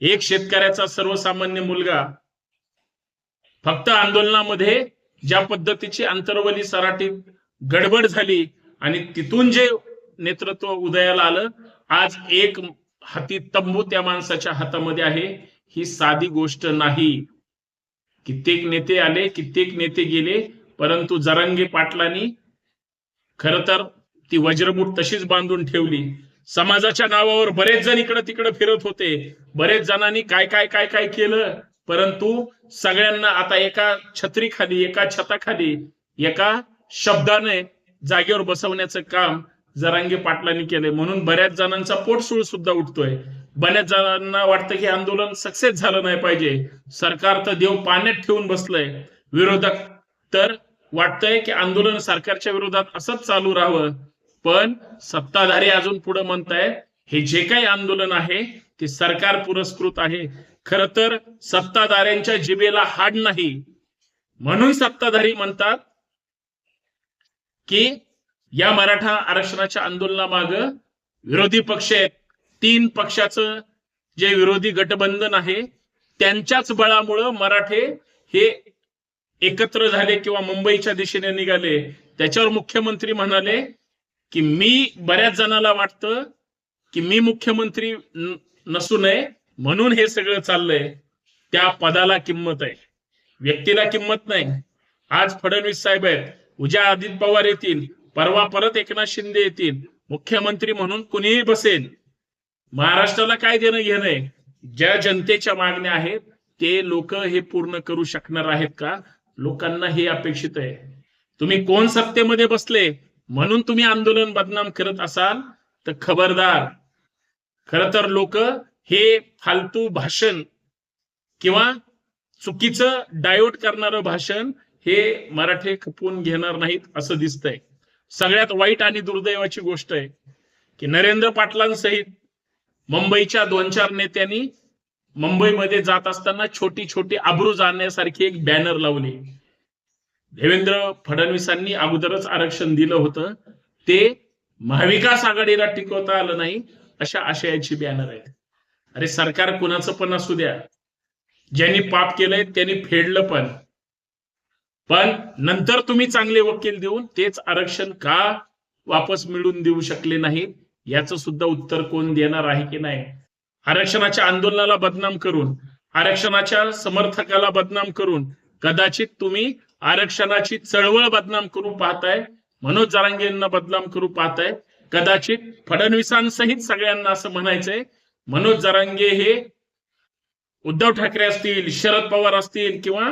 एक शेतकऱ्याचा सर्वसामान्य मुलगा फक्त आंदोलनामध्ये ज्या पद्धतीची अंतरवली सराटीत गडबड झाली आणि तिथून जे नेतृत्व उदयाला आलं, आज एक हाती तंबू त्या माणसाच्या हातामध्ये आहे, ही साधी गोष्ट नाही. कित्येक नेते आले, कित्येक नेते गेले, परंतु जरांगे पाटलांनी खर तर ती वज्रमूठ तशीच बांधून ठेवली. समाजाच्या नावावर बरेच जण इकडे तिकडे फिरत होते, बरेच जणांनी काय काय काय काय केलं, परंतु सगळ्यांना आता एका छत्रीखाली, एका छताखाली, एका शब्दाने जागेवर बसवण्याचं काम जरांगे पाटलांनी केलंय. म्हणून बऱ्याच जणांचा पोटसूळ सुद्धा उठतोय. बऱ्याच जणांना वाटतं की आंदोलन सक्सेस झालं नाही पाहिजे, सरकार तर देव पाण्यात ठेवून बसलंय. विरोधक तर वाटतंय की आंदोलन सरकारच्या विरोधात असंच चालू राहावं. पण सत्ताधारी अजून पुढे म्हणतायत हे जे काही आंदोलन आहे ते सरकार पुरस्कृत आहे. खर तर सत्ताधाऱ्यांच्या जिभेला हाड नाही, म्हणून सत्ताधारी म्हणतात की या मराठा आरक्षणाच्या आंदोलनामागे विरोधी पक्ष आहेत. 3 पक्षाचं जे विरोधी गठबंधन आहे त्यांच्याच बळामुळे मराठे हे एकत्र झाले किंवा मुंबईच्या दिशेने निघाले. त्याच्यावर मुख्यमंत्री म्हणाले की मी, बऱ्याच जणांना वाटतं की मी मुख्यमंत्री नसू नये म्हणून हे सगळं चाललंय. त्या पदाला किंमत आहे, व्यक्तीला किंमत नाही. आज फडणवीस साहेब आहेत, उद्या अजित पवार येतील, परवा परत एकनाथ शिंदे येतील, मुख्यमंत्री म्हणून कुणीही बसेल. महाराष्ट्राला काय देणं घेणं आहे? ज्या जनतेच्या मागण्या आहेत ते लोक हे पूर्ण करू शकणार आहेत का? लोकांना हे अपेक्षित आहे. तुम्ही कोण सत्तेमध्ये बसले म्हणून तुम्ही आंदोलन बदनाम करत असाल तर खबरदार. खर तर लोक हे फालतू भाषण किंवा चुकीचं डायव्हर्ट करणारं भाषण हे मराठे खपवून घेणार नाहीत असं दिसतंय. सगळ्यात वाईट आणि दुर्दैवाची गोष्ट आहे की नरेंद्र पाटलांसहित मुंबईच्या 2-4 नेत्यांनी मुंबईमध्ये जात असताना छोटी छोटी आबरू जाण्यासारखी एक बॅनर लावली. देवेंद्र फडणवीसांनी अगोदरच आरक्षण दिलं होतं, ते महाविकास आघाडीला टिकवता आलं नाही अशा आशयाची बॅनर आहेत. अरे सरकार कुणाचं पण असू द्या, ज्यांनी पाप केलंय त्यांनी फेडलं पण नंतर तुम्ही चांगले वकील देऊन तेच आरक्षण का वापस मिळवून देऊ शकले नाही याचं सुद्धा उत्तर कोण देणार आहे की नाही? आरक्षणाच्या आंदोलनाला बदनाम करून, आरक्षणाच्या समर्थकाला बदनाम करून कदाचित तुम्ही आरक्षणाची चळवळ बदनाम करू पाहताय, मनोज जरांगेंना बदनाम करू पाहताय. कदाचित फडणवीसांसहित सगळ्यांना असं म्हणायचंय मनोज जरांगे हे उद्धव ठाकरे असतील, शरद पवार असतील किंवा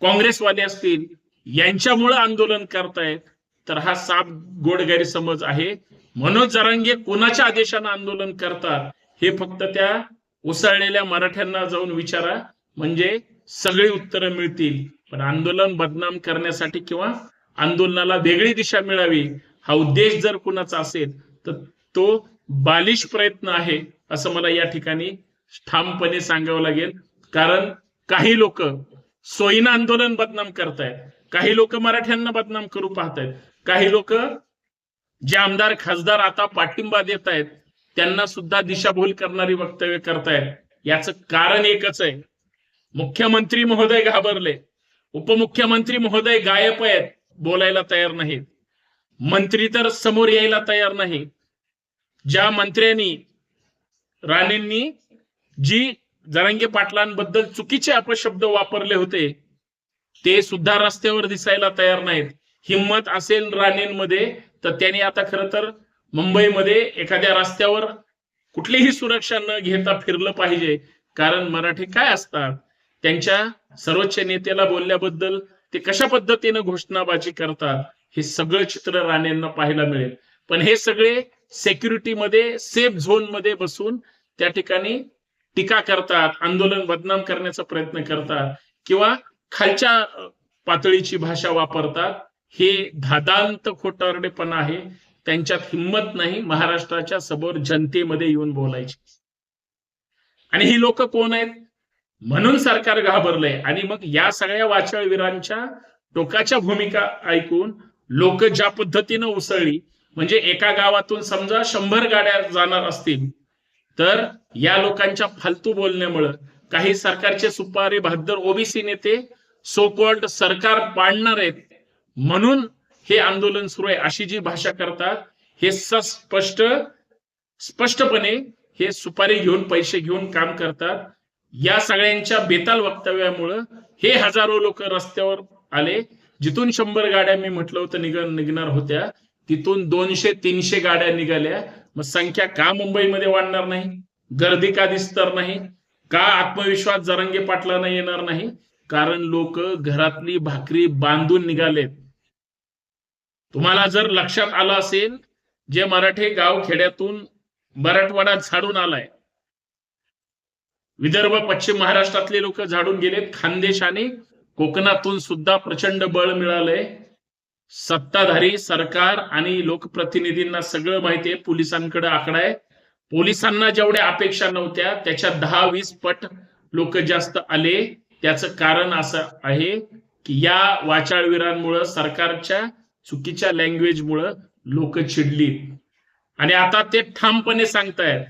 काँग्रेसवाले असतील यांच्यामुळे आंदोलन करतायत. तर हा साफ गोड गैरसमज आहे. मनोज जरांगे कोणाच्या आदेशाने आंदोलन करतात हे फक्त त्या उसळलेल्या मराठ्यांना जाऊन विचारा, म्हणजे सगळी उत्तरं मिळतील. पण आंदोलन बदनाम करण्यासाठी किंवा आंदोलनाला वेगळी दिशा मिळावी हा उद्देश जर कुणाचा असेल तर तो बालिश प्रयत्न आहे असं मला या ठिकाणी ठामपणे सांगावं लागेल. कारण काही लोक सोयीनं आंदोलन बदनाम करतायत, काही लोक मराठ्यांना बदनाम करू पाहतायत, काही लोक जे आमदार खासदार आता पाठिंबा देत आहेत त्यांना सुद्धा दिशाभूल करणारी वक्तव्य करतायत. याचं कारण एकच आहे, मुख्यमंत्री महोदय घाबरले, उपमुख्यमंत्री महोदय गायब आहेत, बोलायला तयार नाहीत, मंत्री तर समोर यायला तयार नाही. ज्या मंत्र्यांनी, राणेंनी जी जरांगे पाटलांबद्दल चुकीचे अपशब्द वापरले होते ते सुद्धा रस्त्यावर दिसायला तयार नाहीत. हिम्मत असेल राणेंमध्ये तर त्यांनी आता खरं तर मुंबईमध्ये एखाद्या रस्त्यावर कुठलीही सुरक्षा न घेता फिरलं पाहिजे. कारण मराठी काय असतात, त्यांच्या सर्वोच्च नेत्याला बोलल्याबद्दल ते कशा पद्धतीने घोषणाबाजी करतात हे सगळं चित्र राणेंना पाहायला मिळेल. पण हे सगळे सेक्युरिटीमध्ये, सेफ झोन मध्ये बसून त्या ठिकाणी टीका करतात, आंदोलन बदनाम करण्याचा प्रयत्न करतात किंवा खालच्या पातळीची भाषा वापरतात. हे धादांत खोटारडेपणा आहे. त्यांच्यात हिंमत नाही महाराष्ट्राच्या समोर जनतेमध्ये येऊन बोलायची. आणि ही लोक कोण आहेत? म्हणून सरकार घाबरलंय. आणि मग या सगळ्या वाचाळवीरांच्या टोकाच्या भूमिका ऐकून लोक ज्या पद्धतीनं उसळली, म्हणजे एका गावातून समजा 100 गाड्या जाणार असतील तर या लोकांच्या फालतू बोलण्यामुळं काही सरकारचे सुपारी बहादर ओबीसी नेते सो कॉल्ड सरकार पाडणार आहेत म्हणून हे आंदोलन सुरू आहे अशी जी भाषा करतात, हे स्पष्टपणे हे सुपारी घेऊन पैसे घेऊन काम करतात. या सगळ्यांच्या बेताल वक्तव्यामुळं हे हजारो लोक रस्त्यावर आले. जिथून 100 गाड्या मी म्हटलं होतं निघणार होत्या, तिथून 200-300 गाड्या निघाल्या. मग संख्या का मुंबईमध्ये वाढणार नाही? गर्दी का दिसणार नाही? का आत्मविश्वास जरांगे पाटलांना येणार नाही? कारण लोक घरातली भाकरी बांधून निघालेत. तुम्हाला जर लक्षात आलं असेल, जे मराठे गाव खेड्यातून मराठवाडा झाडून आलाय, विदर्भ पश्चिम महाराष्ट्रातले लोक झाडून गेलेत, खानदेश आणि कोकणातून सुद्धा प्रचंड बळ मिळालंय. सत्ताधारी सरकार आणि लोकप्रतिनिधींना सगळं माहितीये. पोलिसांकडे आकडा आहे. पोलिसांना जेवढ्या अपेक्षा नव्हत्या त्याच्या 10-20 पट लोक जास्त आले. त्याचं कारण असं आहे की या वाचाळवीरांमुळं, सरकारच्या चुकीच्या लँग्वेजमुळं लोक चिडली आणि आता ते ठामपणे सांगतायत,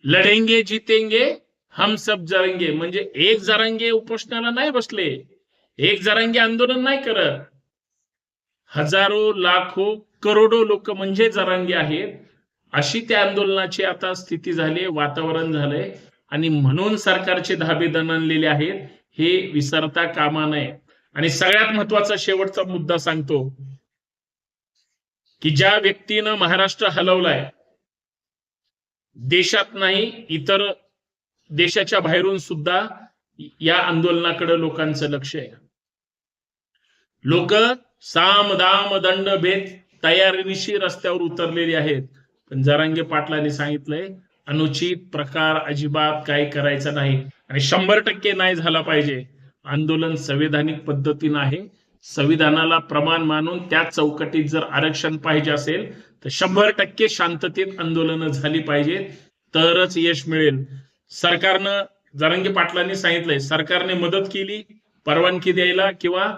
लढेंगे जीतेंगे हम सब जरांगे. म्हणजे एक जरांगे उपोषणाला नाही बसले, एक जरांगे आंदोलन नाही करत. हजारो लाखो करोडो लोक म्हणजे जरांगे आहेत. अशी त्या आंदोलनाची आता स्थिती झाली, वातावरण झालंय आणि म्हणून सरकारचे धाबे दणाणलेले आहेत, हे विसरता कामा नये. आणि सगळ्यात महत्वाचा शेवटचा मुद्दा सांगतो की ज्या व्यक्तीनं महाराष्ट्र हलवलाय, देशात नाही इतर देशाच्या बाहेरून सुद्धा या आंदोलनाकडे लोकांचं लक्ष आहे. लोक साम दाम दंड भेद तयारीनिशी रस्त्यावर उतरलेली आहेत. पण जरांगे पाटलांनी सांगितलंय अनुचित प्रकार अजिबात काही करायचा नाही आणि 100% नाही झाला पाहिजे. आंदोलन संवैधानिक पद्धतीनं आहे. संविधानाला प्रमाण मानून त्या चौकटीत जर आरक्षण पाहिजे असेल तर 100% शांततेत आंदोलनं झाली पाहिजेत, तरच यश मिळेल. सरकारनं, जरांगे पाटलांनी सांगितलंय, सरकारने मदत केली परवानगी द्यायला किंवा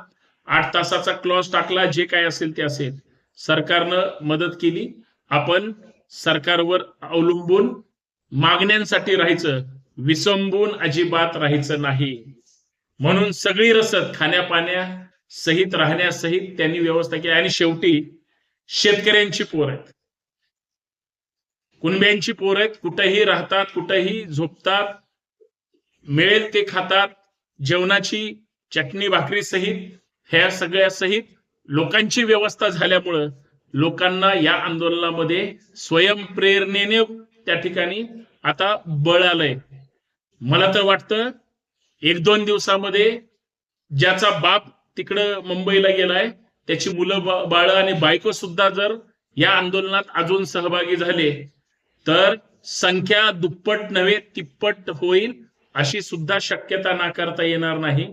8 तासाचा क्लॉज टाकला, जे काय असेल ते असेल. सरकारनं मदत केली, आपण सरकारवर अवलंबून मागण्यांसाठी राहायचं, विसंबून अजिबात राहायचं नाही. म्हणून सगळी रसद खाण्यापाण्या सहित राहण्यासहित त्यांनी व्यवस्था केली. आणि शेवटी शेतकऱ्यांची पोर आहेत, कुणब्यांची पोर आहेत, कुठेही राहतात, कुठेही झोपतात, मिळेल ते खातात. जेवणाची चटणी भाकरी सहित, ह्या सगळ्या सहित लोकांची व्यवस्था झाल्यामुळं लोकांना या आंदोलनामध्ये स्वयंप्रेरणेने त्या ठिकाणी आता बळ आलंय. मला तर वाटतं 1-2 दिवसामध्ये ज्याचा बाप तिकडं मुंबईला गेलाय, त्याची मुलं बाळ आणि बायको सुद्धा जर या आंदोलनात अजून सहभागी झाले तर संख्या दुप्पट नव्हे तिप्पट होईल, अशी सुद्धा शक्यता नाकारता येणार नाही.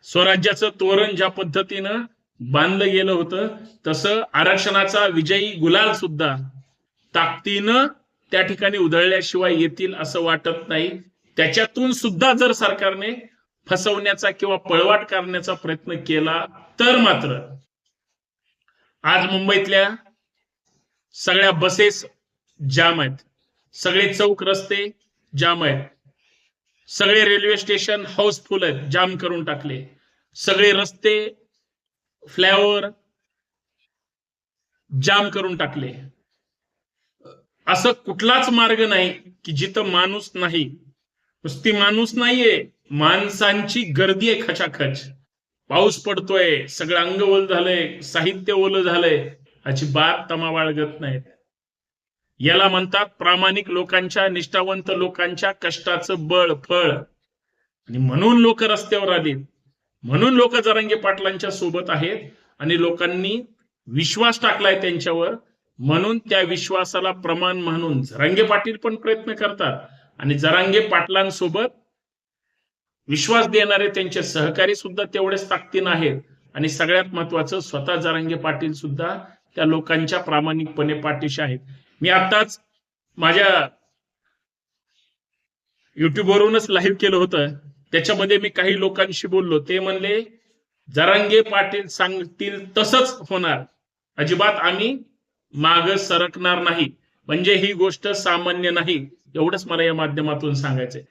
स्वराज्याचं तोरण ज्या पद्धतीनं बांधलं गेलं होतं तसं आरक्षणाचा विजयी गुलाल सुद्धा ताकदीनं त्या ठिकाणी उधळल्याशिवाय येतील असं वाटत नाही. त्याच्यातून सुद्धा जर सरकारने फसवण्याचा किंवा पळवाट करण्याचा प्रयत्न केला तर मात्र आज मुंबईतल्या सगळ्या बसेस जाम आहेत, सगळे चौक रस्ते जाम आहेत, सगळे रेल्वे स्टेशन हाऊसफुल आहेत, जाम करून टाकले, सगळे रस्ते फ्लायओव्हर जाम करून टाकले. असं कुठलाच मार्ग नाही की जिथं माणूस नाही. नुसती माणूस नाहीये, माणसांची गर्दी आहे खचाखच. पाऊस पडतोय, सगळं अंग ओल झालंय, साहित्य ओलं झालंय, अजिबात तमा बाळगत नाहीत. याला म्हणतात प्रामाणिक लोकांच्या, निष्ठावंत लोकांच्या कष्टाचं बळ फळ. आणि म्हणून लोक रस्त्यावर आली, म्हणून लोक जरांगे पाटलांच्या सोबत आहेत आणि लोकांनी विश्वास टाकलाय त्यांच्यावर. म्हणून त्या विश्वासाला प्रमाण म्हणून जरांगे पाटील पण प्रयत्न करतात आणि जरांगे पाटलांसोबत विश्वास देणारे त्यांचे सहकारी सुद्धा तेवढेच ताकदीनं आहेत. आणि सगळ्यात महत्वाचं, स्वतः जरांगे पाटील सुद्धा त्या लोकांच्या प्रामाणिकपणे पाठीशी आहेत. मी आताच माझ्या युट्यूबवरूनच लाईव्ह केलं होतं, त्याच्यामध्ये मी काही लोकांशी बोललो. ते म्हणले जरांगे पाटील सांगतील तसंच होणार, अजिबात आम्ही माग सरकणार नाही. म्हणजे ही गोष्ट सामान्य नाही. एवढंच मला या माध्यमातून सांगायचंय.